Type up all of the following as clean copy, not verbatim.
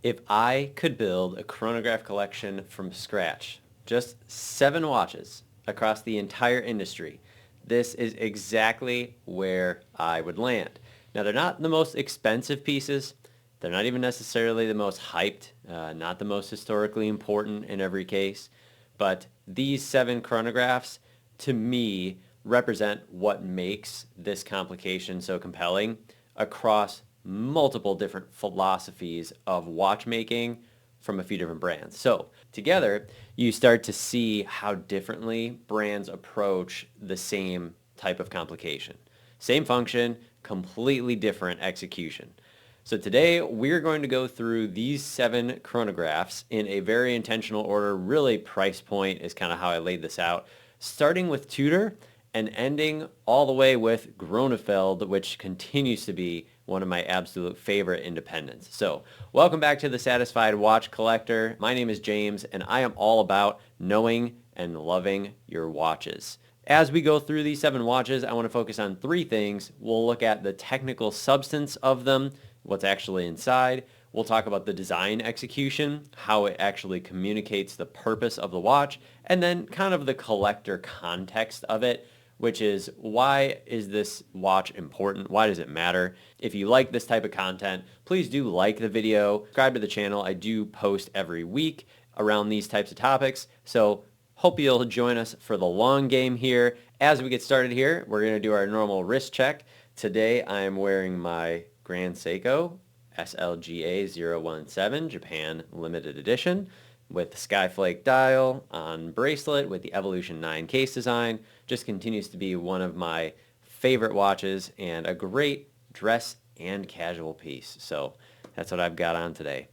If I could build a chronograph collection from scratch, just 7 watches across the entire industry, this is exactly where I would land. Now, they're not the most expensive pieces. They're not even necessarily the most hyped, not the most historically important in every case. But these 7 chronographs, to me, represent what makes this complication so compelling across multiple different philosophies of watchmaking from a few different brands. So together, you start to see how differently brands approach the same type of complication. Same function, completely different execution. So today we're going to go through these 7 chronographs in a very intentional order. Really, price point is kind of how I laid this out, starting with Tudor and ending all the way with Gronefeld, which continues to be one of my absolute favorite independents. So welcome back to the Satisfied Watch Collector. My name is James, and I am all about knowing and loving your watches. As we go through these 7 watches, I want to focus on 3 things. We'll look at the technical substance of them, what's actually inside. We'll talk about the design execution, how it actually communicates the purpose of the watch, and then kind of the collector context of it, which is why is this watch important? Why does it matter? If you like this type of content, please do like the video, subscribe to the channel. I do post every week around these types of topics. So hope you'll join us for the long game here. As we get started here, we're going to do our normal wrist check. Today I'm wearing my Grand Seiko SLGA 017 Japan limited edition with the Skyflake dial on bracelet with the Evolution 9 case design. Just continues to be one of my favorite watches and a great dress and casual piece. So that's what I've got on today.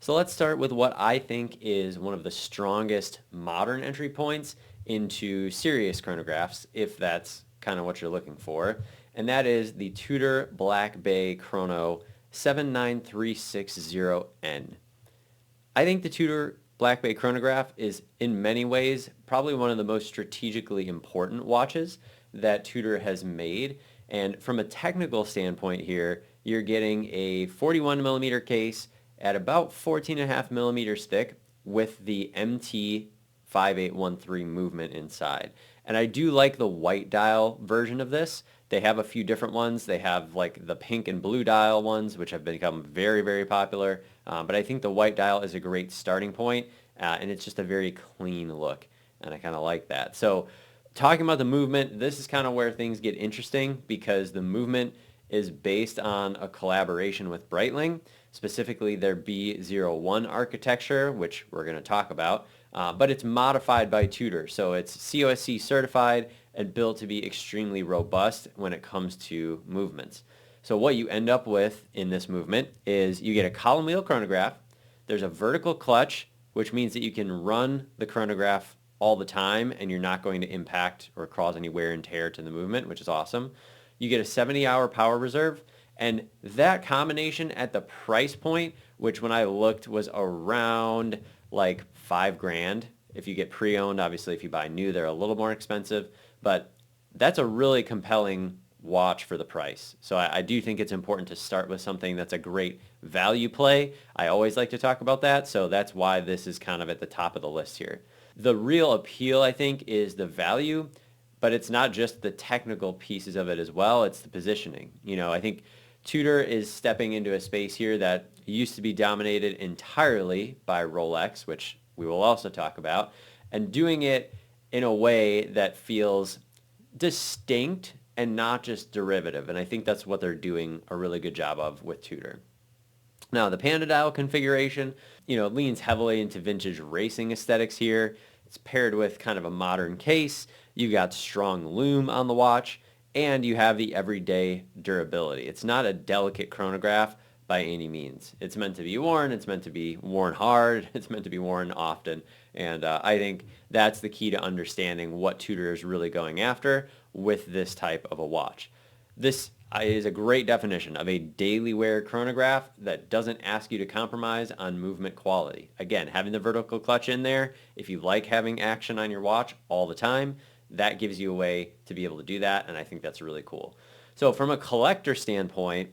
So let's start with what I think is one of the strongest modern entry points into serious chronographs, if that's kind of what you're looking for. And that is the Tudor Black Bay Chrono 79360N. I think the Tudor Black Bay Chronograph is in many ways probably one of the most strategically important watches that Tudor has made. And from a technical standpoint here, you're getting a 41 millimeter case at about 14.5 millimeters thick with the MT5813 movement inside. And I do like the white dial version of this. They have a few different ones. They have like the pink and blue dial ones, which have become very, very popular. But I think the white dial is a great starting point, and it's just a very clean look, and I kind of like that. So talking about the movement, this is kind of where things get interesting because the movement is based on a collaboration with Breitling, specifically their B01 architecture, which we're going to talk about, but it's modified by Tudor. So it's COSC certified and built to be extremely robust when it comes to movements. So what you end up with in this movement is you get a column wheel chronograph. There's a vertical clutch, which means that you can run the chronograph all the time and you're not going to impact or cause any wear and tear to the movement, which is awesome. You get a 70-hour power reserve, and that combination at the price point, which when I looked was around like $5,000. If you get pre-owned, obviously if you buy new, they're a little more expensive, but that's a really compelling watch for the price. So I do think it's important to start with something that's a great value play. I always like to talk about that, so that's why this is kind of at the top of the list here. The real appeal, I think, is the value, but it's not just the technical pieces of it as well, it's the positioning. You know, I think Tudor is stepping into a space here that used to be dominated entirely by Rolex, which we will also talk about, and doing it in a way that feels distinct and not just derivative. And I think that's what they're doing a really good job of with Tudor. Now, the Panda dial configuration, leans heavily into vintage racing aesthetics here. It's paired with kind of a modern case. You've got strong lume on the watch, and you have the everyday durability. It's not a delicate chronograph by any means. It's meant to be worn. It's meant to be worn hard. It's meant to be worn often. And I think that's the key to understanding what Tudor is really going after with this type of a watch. This is a great definition of a daily wear chronograph that doesn't ask you to compromise on movement quality. Again, having the vertical clutch in there, if you like having action on your watch all the time, that gives you a way to be able to do that, and I think that's really cool. So from a collector standpoint,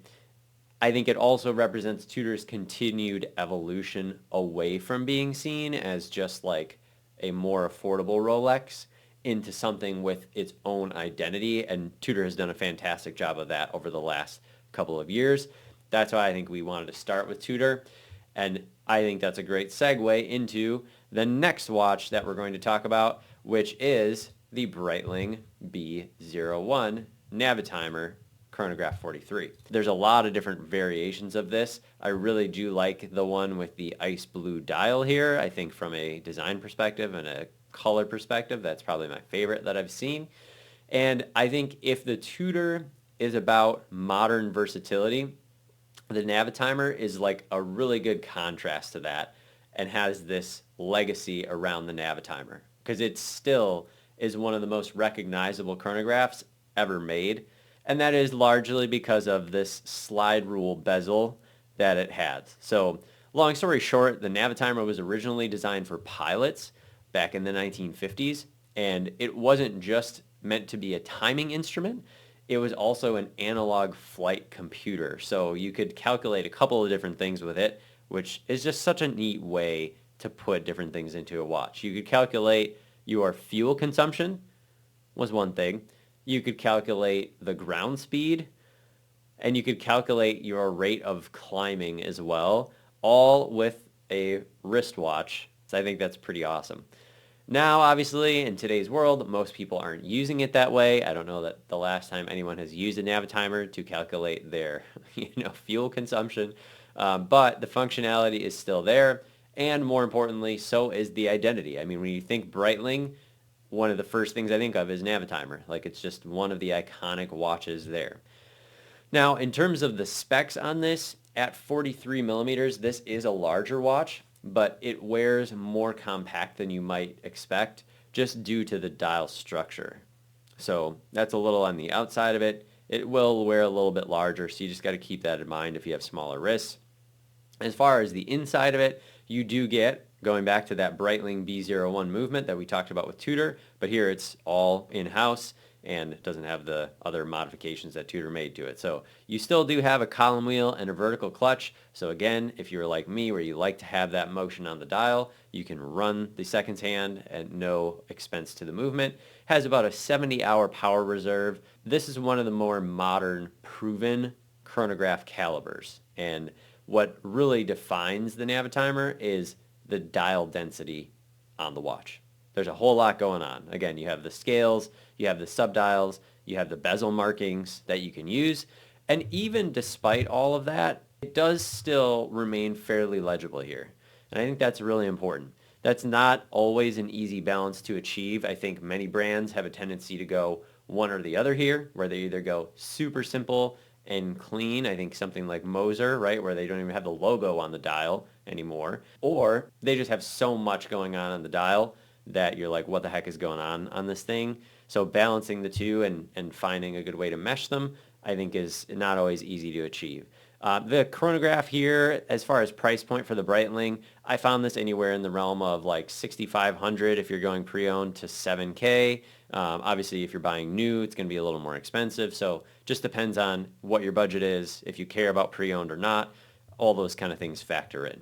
I think it also represents Tudor's continued evolution away from being seen as just like a more affordable Rolex into something with its own identity, and Tudor has done a fantastic job of that over the last couple of years. That's why I think we wanted to start with Tudor, and I think that's a great segue into the next watch that we're going to talk about, which is the Breitling B01 Navitimer Chronograph 43. There's a lot of different variations of this. I really do like the one with the ice blue dial here. I think from a design perspective and a color perspective, that's probably my favorite that I've seen. And I think if the Tudor is about modern versatility, the Navitimer is like a really good contrast to that and has this legacy around the Navitimer because it still is one of the most recognizable chronographs ever made. And that is largely because of this slide rule bezel that it has. So long story short, the Navitimer was originally designed for pilots back in the 1950s, and it wasn't just meant to be a timing instrument. It was also an analog flight computer. So you could calculate a couple of different things with it, which is just such a neat way to put different things into a watch. You could calculate your fuel consumption was one thing. You could calculate the ground speed, and you could calculate your rate of climbing as well, all with a wristwatch. So I think that's pretty awesome. Now, obviously, in today's world, most people aren't using it that way. I don't know that the last time anyone has used a Navitimer to calculate their fuel consumption, but the functionality is still there, and more importantly, so is the identity. I mean, when you think Breitling, one of the first things I think of is Navitimer. Like, it's just one of the iconic watches there. Now, in terms of the specs on this, at 43 millimeters, this is a larger watch, but it wears more compact than you might expect just due to the dial structure. So that's a little on the outside of it. It will wear a little bit larger, so you just got to keep that in mind if you have smaller wrists. As far as the inside of it, you do get, going back to that Breitling B01 movement that we talked about with Tudor, but here it's all in-house and doesn't have the other modifications that Tudor made to it. So you still do have a column wheel and a vertical clutch. So again, if you're like me where you like to have that motion on the dial, you can run the seconds hand at no expense to the movement. Has about a 70-hour power reserve. This is one of the more modern, proven chronograph calibers. And what really defines the Navitimer is the dial density on the watch. There's a whole lot going on. Again, you have the scales, you have the subdials, you have the bezel markings that you can use, and even despite all of that, it does still remain fairly legible here. And I think that's really important. That's not always an easy balance to achieve. I think many brands have a tendency to go one or the other here, where they either go super simple and clean. I think something like Moser, right, where they don't even have the logo on the dial anymore, or they just have so much going on the dial that you're like, what the heck is going on this thing? So balancing the two and finding a good way to mesh them, I think is not always easy to achieve. The chronograph here, as far as price point for the Breitling, I found this anywhere in the realm of like $6,500 if you're going pre-owned to $7K. Obviously, if you're buying new, it's going to be a little more expensive. So just depends on what your budget is, if you care about pre-owned or not. All those kind of things factor in.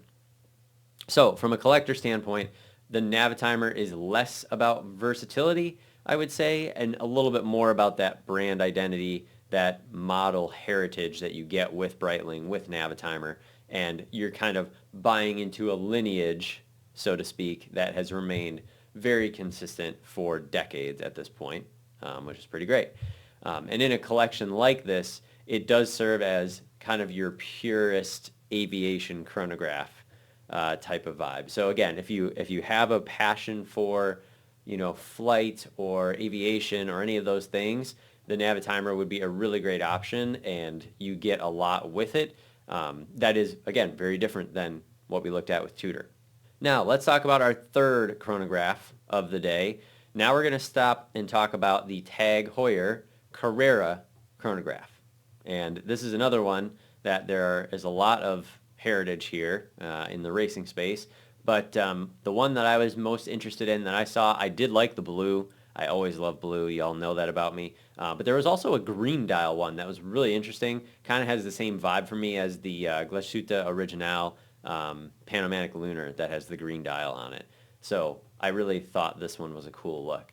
So from a collector standpoint, the Navitimer is less about versatility, I would say, and a little bit more about that brand identity, that model heritage that you get with Breitling, with Navitimer, and you're kind of buying into a lineage, so to speak, that has remained very consistent for decades at this point, which is pretty great. And in a collection like this, it does serve as kind of your purest aviation chronograph type of vibe. So again, if you have a passion for, flight or aviation or any of those things, the Navitimer would be a really great option, and you get a lot with it. That is, again, very different than what we looked at with Tudor. Now, let's talk about our third chronograph of the day. Now we're going to stop and talk about the Tag Heuer Carrera chronograph. And this is another one that there is a lot of heritage here in the racing space. But the one that I was most interested in that I saw, I did like the blue. I always love blue. You all know that about me. But there was also a green dial one that was really interesting. Kind of has the same vibe for me as the Glashütte Original Panomatic Lunar that has the green dial on it. So I really thought this one was a cool look.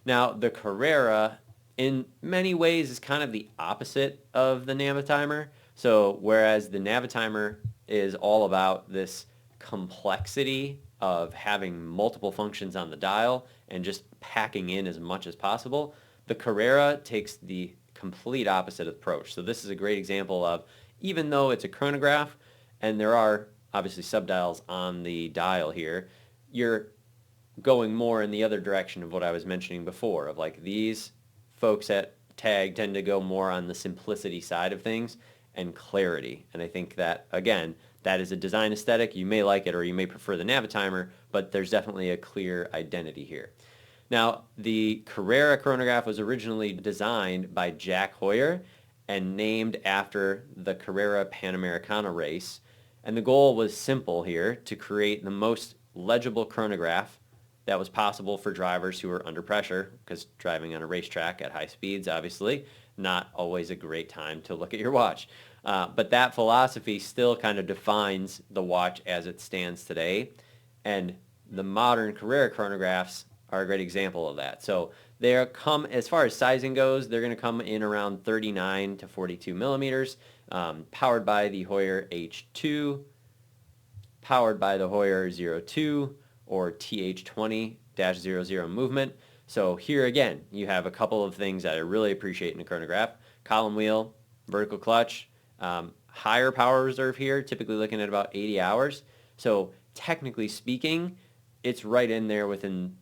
Now, the Carrera, in many ways, is kind of the opposite of the Navitimer. So whereas the Navitimer is all about this complexity of having multiple functions on the dial and just packing in as much as possible, the Carrera takes the complete opposite approach. So this is a great example of, even though it's a chronograph and there are obviously subdials on the dial here, you're going more in the other direction of what I was mentioning before, of like these folks at Tag tend to go more on the simplicity side of things and clarity. And I think that, again, that is a design aesthetic. You may like it or you may prefer the Navitimer, but there's definitely a clear identity here. Now, the Carrera chronograph was originally designed by Jack Heuer and named after the Carrera Panamericana race. And the goal was simple here, to create the most legible chronograph that was possible for drivers who were under pressure, because driving on a racetrack at high speeds, obviously, not always a great time to look at your watch. But that philosophy still kind of defines the watch as it stands today. And the modern Carrera chronographs are a great example of that. So they come, as far as sizing goes, they're going to come in around 39 to 42 millimeters, powered by the Heuer H2, powered by the Heuer 02, or TH20-00 movement. So here again, you have a couple of things that I really appreciate in a chronograph. Column wheel, vertical clutch, higher power reserve here, typically looking at about 80 hours. So technically speaking, it's right in there with the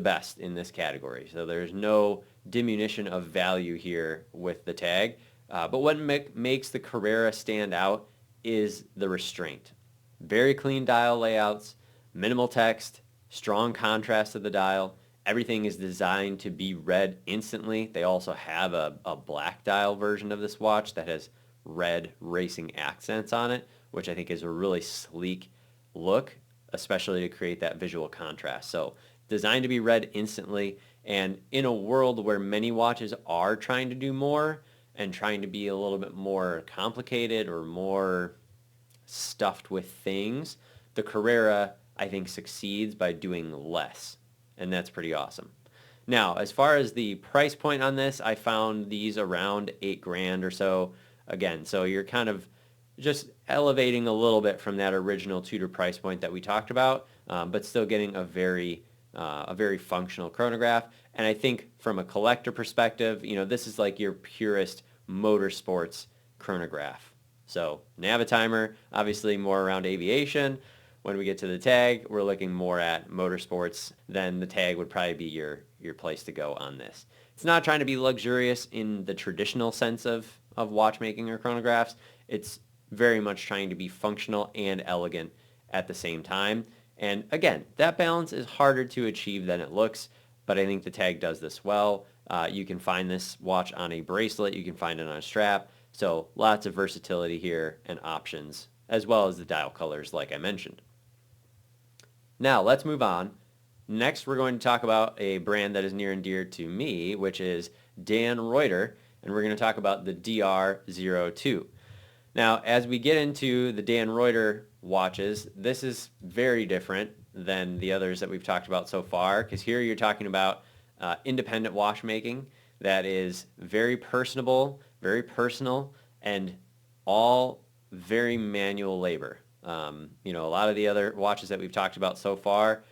best in this category. So there's no diminution of value here with the Tag. But what makes the Carrera stand out is the restraint. Very clean dial layouts, minimal text, strong contrast to the dial. Everything is designed to be read instantly. They also have a black dial version of this watch that has red racing accents on it, which I think is a really sleek look, especially to create that visual contrast. So designed to be read instantly, and in a world where many watches are trying to do more and trying to be a little bit more complicated or more stuffed with things, the Carrera, I think, succeeds by doing less, and that's pretty awesome. Now, as far as the price point on this, I found these around $8,000 or so. Again, so you're kind of just elevating a little bit from that original Tudor price point that we talked about, but still getting a very functional chronograph. And I think from a collector perspective, this is like your purest motorsports chronograph. So Navitimer, obviously more around aviation. When we get to the Tag, we're looking more at motorsports. Then the Tag would probably be your place to go on this. It's not trying to be luxurious in the traditional sense of watchmaking or chronographs. It's very much trying to be functional and elegant at the same time. And again, that balance is harder to achieve than it looks, but I think the Tag does this well. You can find this watch on a bracelet. You can find it on a strap. So lots of versatility here and options, as well as the dial colors like I mentioned. Now let's move on. Next we're going to talk about a brand that is near and dear to me, which is Dan Royter, and we're going to talk about the DR-02. Now as we get into the Dan Royter watches, this is very different than the others that we've talked about so far, because here you're talking about independent watchmaking that is very personable, very personal, and all very manual labor. A lot of the other watches that we've talked about so far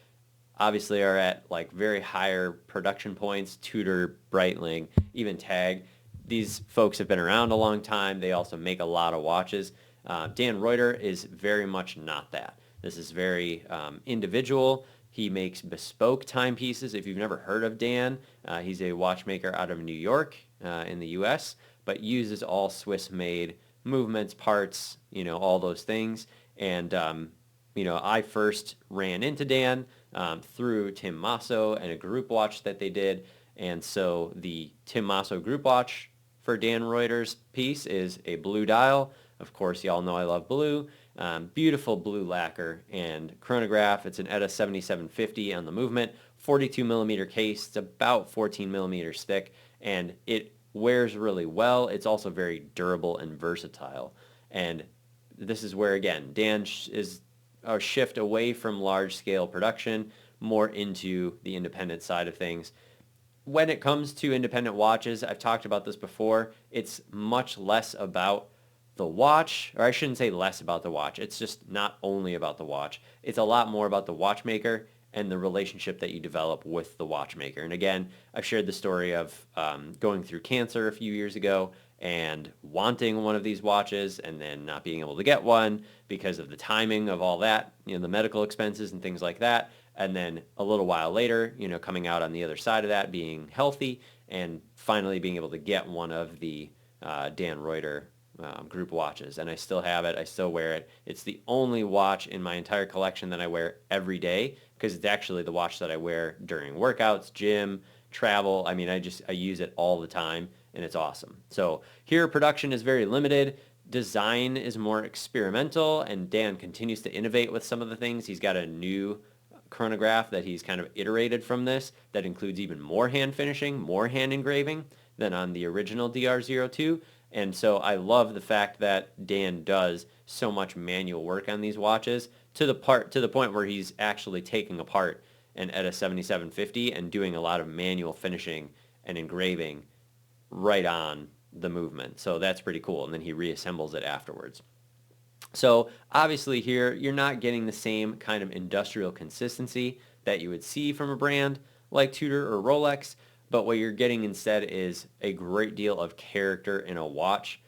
obviously are at like very higher production points, Tudor, Breitling, even Tag. These folks have been around a long time. They also make a lot of watches. Dan Royter is very much not that. This is very individual. He makes bespoke timepieces. If you've never heard of Dan, he's a watchmaker out of New York in the U.S., but uses all Swiss-made movements, parts, all those things. And, I first ran into Dan through Tim Masso and a group watch that they did. And so the Tim Masso group watch for Dan Royter's piece is a blue dial. Of course, y'all know I love blue. Beautiful blue lacquer. And chronograph, it's an ETA 7750 on the movement, 42 millimeter case. It's about 14 millimeters thick, and it wears really well. It's also very durable and versatile. And this is where, again, Dan is a shift away from large-scale production, more into the independent side of things. When it comes to independent watches, I've talked about this before, it's much less about the watch, or I shouldn't say less about the watch. It's just not only about the watch. It's a lot more about the watchmaker and the relationship that you develop with the watchmaker. And again, I've shared the story of going through cancer a few years ago and wanting one of these watches and then not being able to get one because of the timing of all that, the medical expenses and things like that. And then a little while later, coming out on the other side of that, being healthy and finally being able to get one of the Dan Royter group watches. And I still have it. I still wear it. It's the only watch in my entire collection that I wear every day because it's actually the watch that I wear during workouts, gym, travel. I mean, I use it all the time, and it's awesome. So here production is very limited. Design is more experimental, and Dan continues to innovate with some of the things. He's got a new chronograph that he's kind of iterated from this that includes even more hand finishing, more hand engraving than on the original DR-02. And so I love the fact that Dan does so much manual work on these watches to the point where he's actually taking apart an ETA 7750 and doing a lot of manual finishing and engraving right on the movement. So that's pretty cool. And then he reassembles it afterwards. So obviously here, you're not getting the same kind of industrial consistency that you would see from a brand like Tudor or Rolex, but what you're getting instead is a great deal of character in a watch,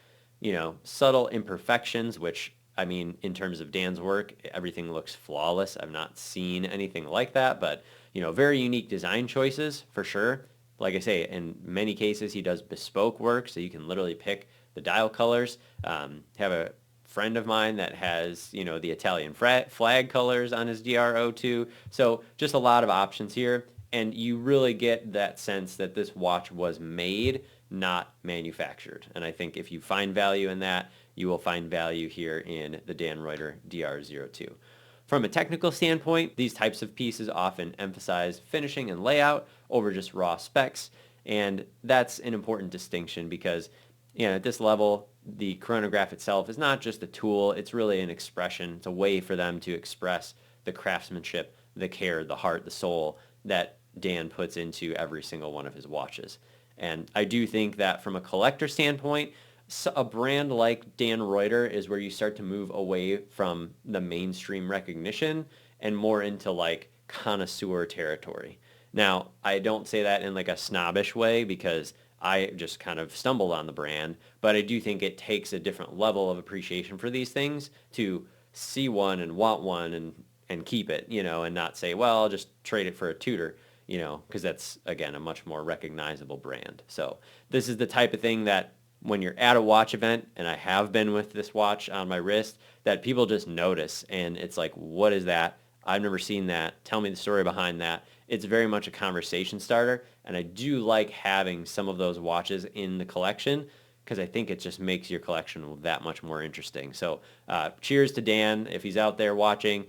subtle imperfections, which, I mean, in terms of Dan's work, everything looks flawless. I've not seen anything like that, but, very unique design choices for sure. Like I say, in many cases, he does bespoke work, so you can literally pick the dial colors. Have a friend of mine that has, the Italian flag colors on his DR-02. So just a lot of options here. And you really get that sense that this watch was made, not manufactured. And I think if you find value in that, you will find value here in the Dan Royter DR-02. From a technical standpoint, these types of pieces often emphasize finishing and layout over just raw specs. And that's an important distinction because, at this level, the chronograph itself is not just a tool, it's really an expression. It's a way for them to express the craftsmanship, the care, the heart, the soul that Dan puts into every single one of his watches. And I do think that from a collector standpoint, a brand like Dan Royter is where you start to move away from the mainstream recognition and more into like connoisseur territory. Now, I don't say that in like a snobbish way because I just kind of stumbled on the brand, but I do think it takes a different level of appreciation for these things to see one and want one and keep it, and not say, well, I'll just trade it for a Tudor, because that's, again, a much more recognizable brand. So this is the type of thing that when you're at a watch event, and I have been with this watch on my wrist, that people just notice, and it's like, what is that? I've never seen that. Tell me the story behind that. It's very much a conversation starter, and I do like having some of those watches in the collection because I think it just makes your collection that much more interesting. So cheers to Dan if he's out there watching.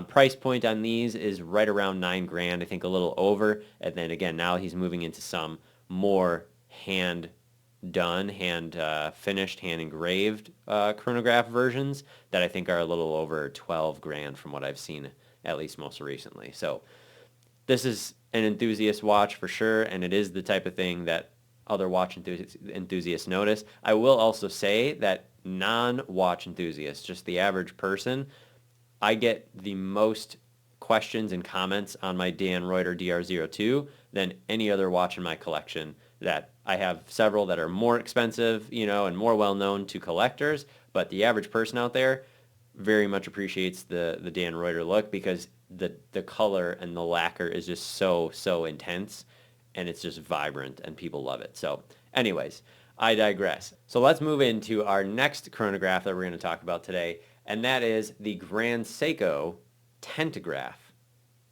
Price point on these is right around $9,000, I think a little over. And then again, now he's moving into some more hand done, hand finished, hand engraved chronograph versions that I think are a little over $12,000 from what I've seen, at least most recently. So this is an enthusiast watch for sure, and it is the type of thing that other watch enthusiasts notice. I will also say that non-watch enthusiasts, just the average person, I get the most questions and comments on my Dan Royter DR-02 than any other watch in my collection. That I have several that are more expensive, and more well-known to collectors, but the average person out there very much appreciates the Dan Royter look because the color and the lacquer is just so intense, and it's just vibrant, and people love it. So anyways, I digress. So let's move into our next chronograph that we're going to talk about today, and that is the Grand Seiko Tentagraph.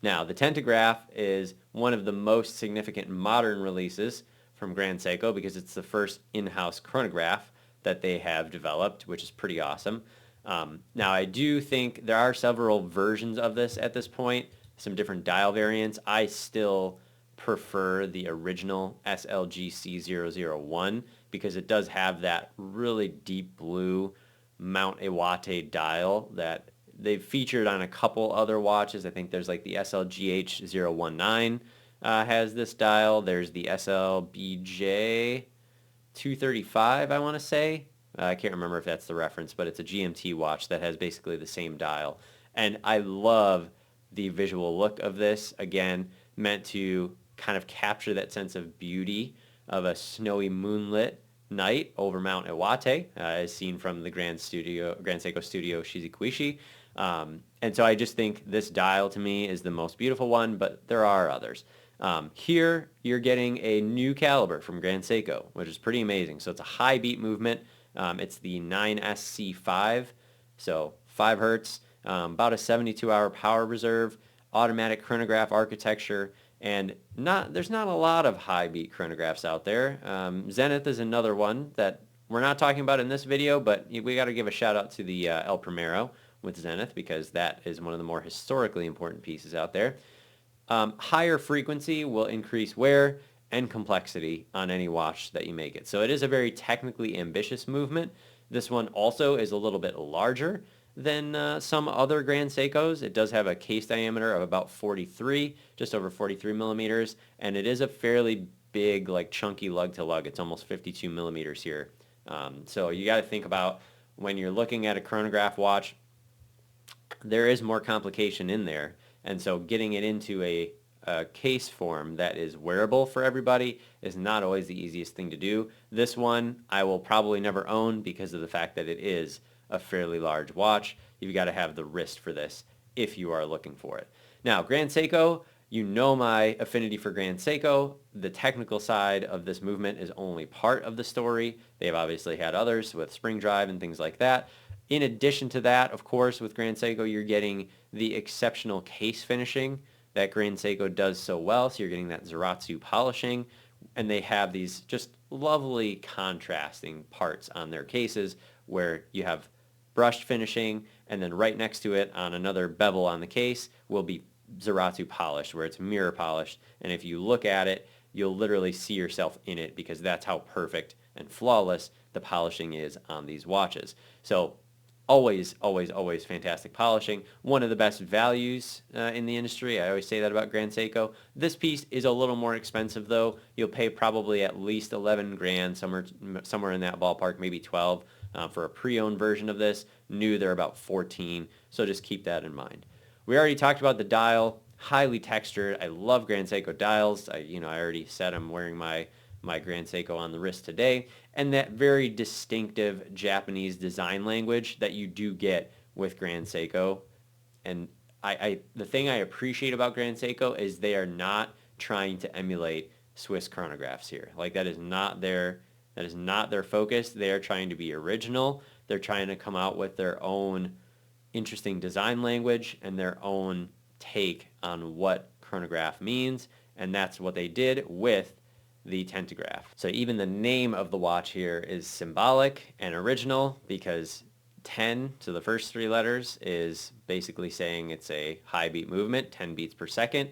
Now, the Tentagraph is one of the most significant modern releases from Grand Seiko because it's the first in-house chronograph that they have developed, which is pretty awesome. Now, I do think there are several versions of this at this point, some different dial variants. I still prefer the original SLGC001 because it does have that really deep blue Mount Iwate dial that they've featured on a couple other watches. I think there's like the SLGH019 has this dial. There's the SLBJ235, I want to say. I can't remember if that's the reference, but it's a GMT watch that has basically the same dial. And I love the visual look of this. Again, meant to kind of capture that sense of beauty of a snowy moonlit night over Mount Iwate, as seen from the Grand Seiko Studio Shizukuishi. And so I just think this dial to me is the most beautiful one, but there are others. Here, you're getting a new caliber from Grand Seiko, which is pretty amazing. So it's a high beat movement. It's the 9SC5, so 5 hertz, about a 72-hour power reserve, automatic chronograph architecture, and there's not a lot of high beat chronographs out there. Zenith is another one that we're not talking about in this video, but we got to give a shout out to the El Primero with Zenith because that is one of the more historically important pieces out there. Higher frequency will increase wear and complexity on any watch that you make it. So it is a very technically ambitious movement. This one also is a little bit larger than some other Grand Seikos. It does have a case diameter of about 43, just over 43 millimeters, and it is a fairly big, like chunky lug to lug. It's almost 52 millimeters here. So you got to think about when you're looking at a chronograph watch, there is more complication in there, and so getting it into a case form that is wearable for everybody is not always the easiest thing to do. This one I will probably never own because of the fact that it is a fairly large watch. You've got to have the wrist for this if you are looking for it. Now, Grand Seiko, you know my affinity for Grand Seiko. The technical side of this movement is only part of the story. They've obviously had others with spring drive and things like that. In addition to that, of course, with Grand Seiko, you're getting the exceptional case finishing that Grand Seiko does so well. So you're getting that Zaratsu polishing, and they have these just lovely contrasting parts on their cases where you have brushed finishing, and then right next to it on another bevel on the case will be Zaratsu polished, where it's mirror polished. And if you look at it, you'll literally see yourself in it because that's how perfect and flawless the polishing is on these watches. So always, always, always fantastic polishing. One of the best values in the industry. I always say that about Grand Seiko. This piece is a little more expensive though. You'll pay probably at least 11 grand, somewhere in that ballpark, maybe 12 for a pre-owned version of this. New, they're about 14, so just keep that in mind. We already talked about the dial, highly textured. I love Grand Seiko dials. I already said I'm wearing my Grand Seiko on the wrist today, and that very distinctive Japanese design language that you do get with Grand Seiko. And the thing I appreciate about Grand Seiko is they are not trying to emulate Swiss chronographs here. Like that is not their focus. They are trying to be original. They're trying to come out with their own interesting design language and their own take on what chronograph means, and that's what they did with the Tentagraph. So even the name of the watch here is symbolic and original because 10, so the first 3 letters, is basically saying it's a high beat movement, 10 beats per second.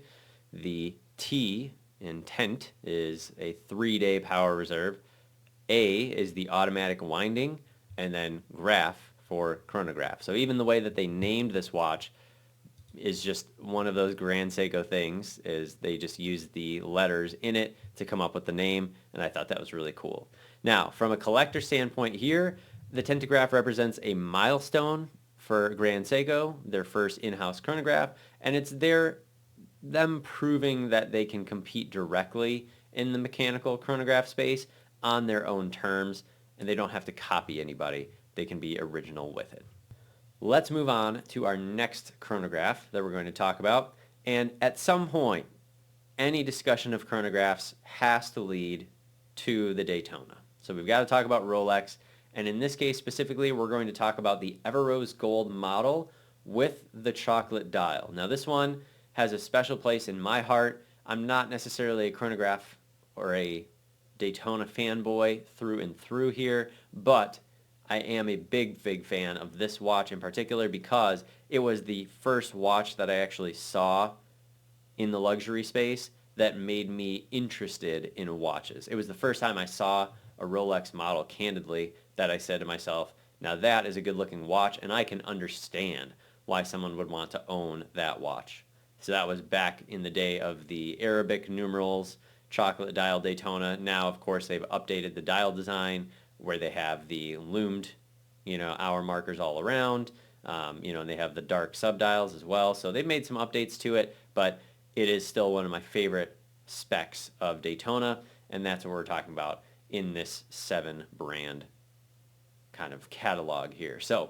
The T in tent is a 3-day power reserve. A is the automatic winding, and then graph for chronograph. So even the way that they named this watch is just one of those Grand Seiko things, is they just use the letters in it to come up with the name, and I thought that was really cool. Now, from a collector standpoint here, the Tentagraph represents a milestone for Grand Seiko, their first in-house chronograph, and it's them proving that they can compete directly in the mechanical chronograph space on their own terms, and they don't have to copy anybody. They can be original with it. Let's move on to our next chronograph that we're going to talk about. And at some point, any discussion of chronographs has to lead to the Daytona. So we've got to talk about Rolex. And in this case specifically, we're going to talk about the Everose Gold model with the chocolate dial. Now this one has a special place in my heart. I'm not necessarily a chronograph or a Daytona fanboy through and through here, but I am a big, big fan of this watch in particular because it was the first watch that I actually saw in the luxury space that made me interested in watches. It was the first time I saw a Rolex model, candidly, that I said to myself, now that is a good looking watch, and I can understand why someone would want to own that watch. So that was back in the day of the Arabic numerals, chocolate dial Daytona. Now, of course, they've updated the dial design where they have the loomed, hour markers all around, and they have the dark subdials as well. So they've made some updates to it, but it is still one of my favorite specs of Daytona, and that's what we're talking about in this 7 brand kind of catalog here. So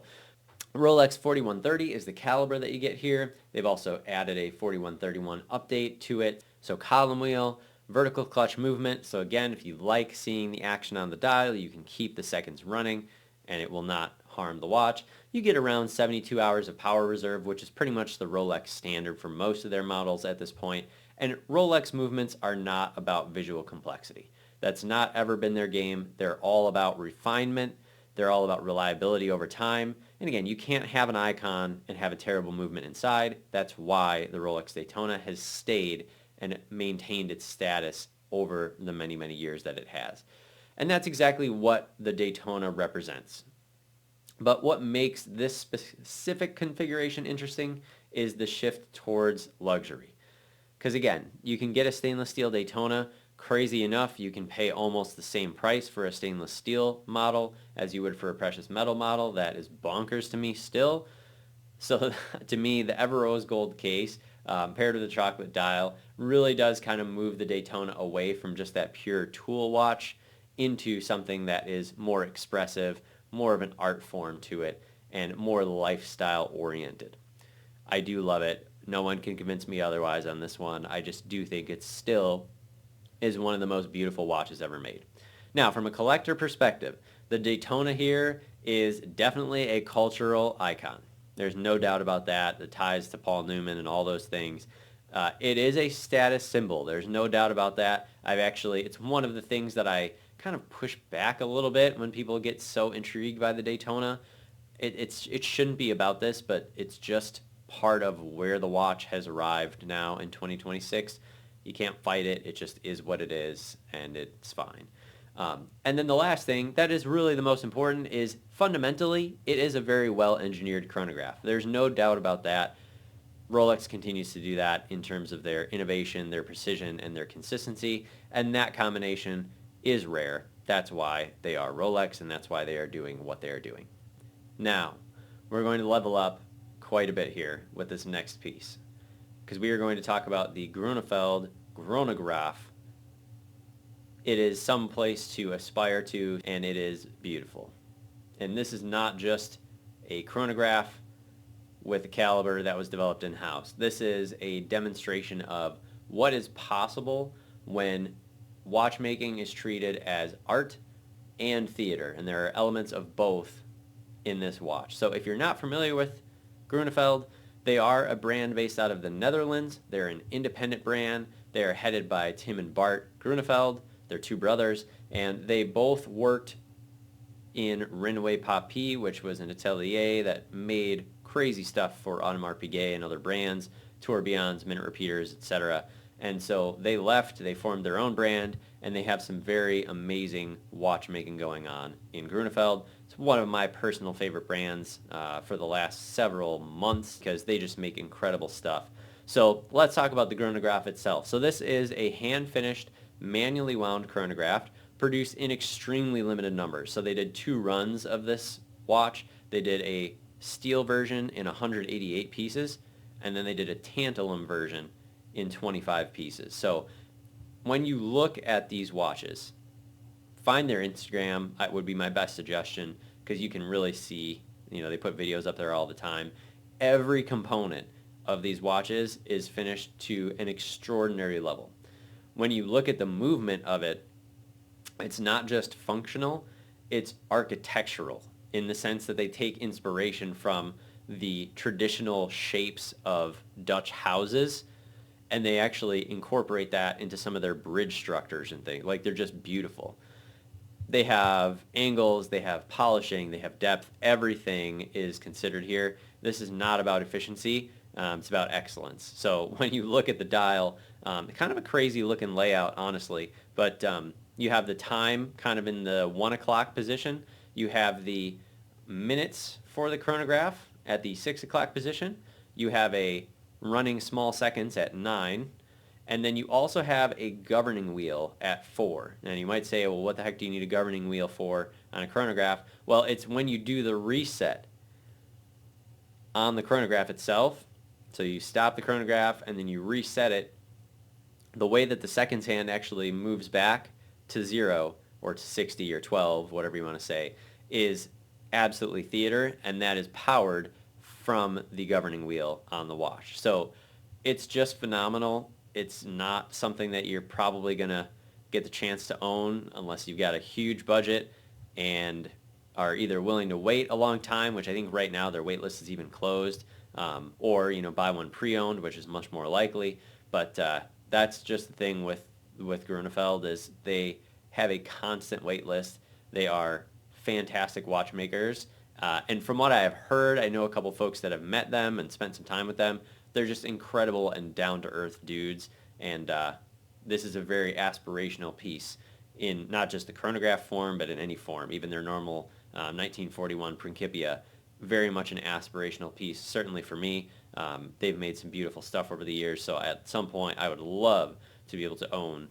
Rolex 4130 is the caliber that you get here. They've also added a 4131 update to it. So column wheel, vertical clutch movement. So again, if you like seeing the action on the dial, you can keep the seconds running and it will not harm the watch. You get around 72 hours of power reserve, which is pretty much the Rolex standard for most of their models at this point. And Rolex movements are not about visual complexity. That's not ever been their game. They're all about refinement. They're all about reliability over time. And again, you can't have an icon and have a terrible movement inside. That's why the Rolex Daytona has stayed and maintained its status over the many, many years that it has. And that's exactly what the Daytona represents. But what makes this specific configuration interesting is the shift towards luxury. Because again, you can get a stainless steel Daytona. Crazy enough, you can pay almost the same price for a stainless steel model as you would for a precious metal model. That is bonkers to me still. So to me, the Everose gold case paired with the chocolate dial really does kind of move the Daytona away from just that pure tool watch into something that is more expressive, more of an art form to it, and more lifestyle oriented. I do love it. No one can convince me otherwise on this one. I just do think it still is one of the most beautiful watches ever made. Now, from a collector perspective, the Daytona here is definitely a cultural icon. There's no doubt about that. The ties to Paul Newman and all those things. It is a status symbol. There's no doubt about that. It's one of the things that I kind of push back a little bit when people get so intrigued by the Daytona. It shouldn't be about this, but it's just part of where the watch has arrived now in 2026. You can't fight it. It just is what it is, and it's fine. And then the last thing that is really the most important is fundamentally, it is a very well-engineered chronograph. There's no doubt about that. Rolex continues to do that in terms of their innovation, their precision, and their consistency, and that combination is rare. That's why they are Rolex, and that's why they are doing what they are doing. Now, we're going to level up quite a bit here with this next piece, because we are going to talk about the Grönefeld Grönograaf. It is some place to aspire to, and it is beautiful. And this is not just a chronograph with a caliber that was developed in-house. This is a demonstration of what is possible when watchmaking is treated as art and theater, and there are elements of both in this watch. So if you're not familiar with Grönefeld, they are a brand based out of the Netherlands. They're an independent brand. They are headed by Tim and Bart Grönefeld. They're two brothers, and they both worked in Renoué Papi, which was an atelier that made crazy stuff for Audemars Piguet and other brands, tourbillons, minute repeaters, etc. And so they left, they formed their own brand, and they have some very amazing watchmaking going on in Grönefeld. It's one of my personal favorite brands for the last several months because they just make incredible stuff. So let's talk about the Grönograph itself. So this is a hand-finished, manually wound chronograph produced in extremely limited numbers. So they did 2 runs of this watch. They did a steel version in 188 pieces, and then they did a tantalum version in 25 pieces. So when you look at these watches, find their Instagram. That would be my best suggestion because you can really see, they put videos up there all the time. Every component of these watches is finished to an extraordinary level. When you look at the movement of it, it's not just functional, it's architectural in the sense that they take inspiration from the traditional shapes of Dutch houses, and they actually incorporate that into some of their bridge structures and things. Like, they're just beautiful. They have angles, they have polishing, they have depth. Everything is considered here. This is not about efficiency. It's about excellence. So when you look at the dial, kind of a crazy looking layout, honestly, but you have the time kind of in the 1 o'clock position. You have the minutes for the chronograph at the 6 o'clock position. You have a running small seconds at 9. And then you also have a governing wheel at 4. And you might say, well, what the heck do you need a governing wheel for on a chronograph? Well, it's when you do the reset on the chronograph itself. So you stop the chronograph and then you reset it. The way that the seconds hand actually moves back to 0 or to 60 or 12, whatever you want to say, is absolutely theater, and that is powered from the governing wheel on the watch. So it's just phenomenal. It's not something that you're probably going to get the chance to own unless you've got a huge budget and are either willing to wait a long time, which I think right now their wait list is even closed, or buy one pre-owned, which is much more likely. But that's just the thing with Grönefeld is they have a constant wait list. They are fantastic watchmakers. And from what I have heard, I know a couple folks that have met them and spent some time with them. They're just incredible and down-to-earth dudes, and this is a very aspirational piece in not just the chronograph form, but in any form. Even their normal 1941 Principia, very much an aspirational piece, certainly for me. They've made some beautiful stuff over the years, so at some point I would love to be able to own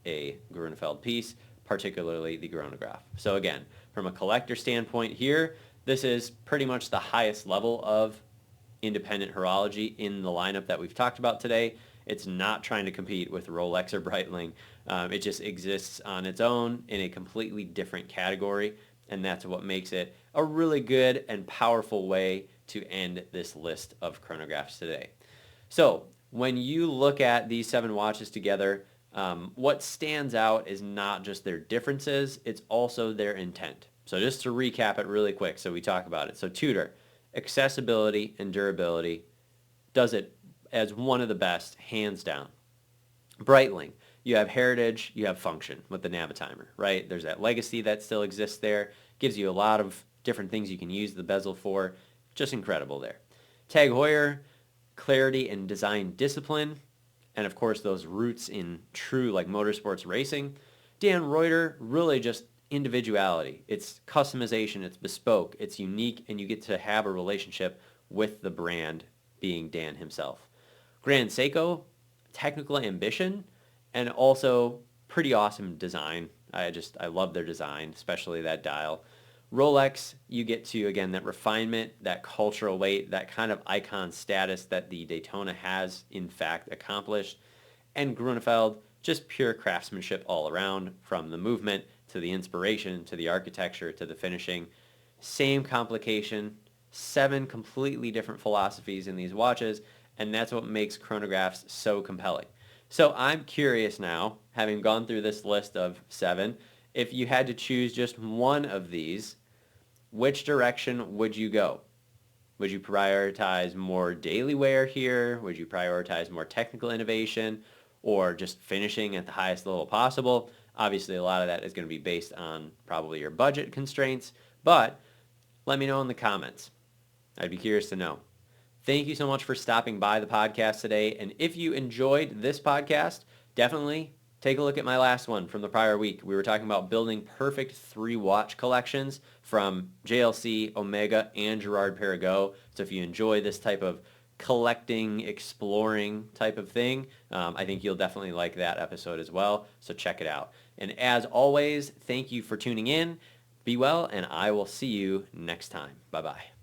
a Grönefeld piece, particularly the Chronograph. So again, from a collector standpoint here, this is pretty much the highest level of independent horology in the lineup that we've talked about today. It's not trying to compete with Rolex or Breitling. It just exists on its own in a completely different category, and that's what makes it a really good and powerful way to end this list of chronographs today. So when you look at these 7 watches together, what stands out is not just their differences, it's also their intent. So just to recap it really quick so we talk about it. So Tudor, accessibility and durability, does it as one of the best, hands down. Breitling, you have heritage, you have function with the Navitimer, right? There's that legacy that still exists there, gives you a lot of different things you can use the bezel for, just incredible there. Tag Heuer, clarity and design discipline, and of course those roots in true like motorsports racing. Dan Royter, really just individuality. It's customization, it's bespoke, it's unique, and you get to have a relationship with the brand being Dan himself. Grand Seiko, technical ambition, and also pretty awesome design. I love their design, especially that dial. Rolex, you get to, again, that refinement, that cultural weight, that kind of icon status that the Daytona has, in fact, accomplished. And Grönefeld, just pure craftsmanship all around, from the movement to the inspiration, to the architecture, to the finishing. Same complication, 7 completely different philosophies in these watches, and that's what makes chronographs so compelling. So I'm curious now, having gone through this list of 7, if you had to choose just one of these, which direction would you go? Would you prioritize more daily wear here? Would you prioritize more technical innovation, or just finishing at the highest level possible? Obviously, a lot of that is going to be based on probably your budget constraints, but let me know in the comments. I'd be curious to know. Thank you so much for stopping by the podcast today, and if you enjoyed this podcast, definitely take a look at my last one from the prior week. We were talking about building perfect 3-watch collections from JLC, Omega, and Girard-Perregaux. So if you enjoy this type of collecting, exploring type of thing, I think you'll definitely like that episode as well. So check it out. And as always, thank you for tuning in. Be well, and I will see you next time. Bye-bye.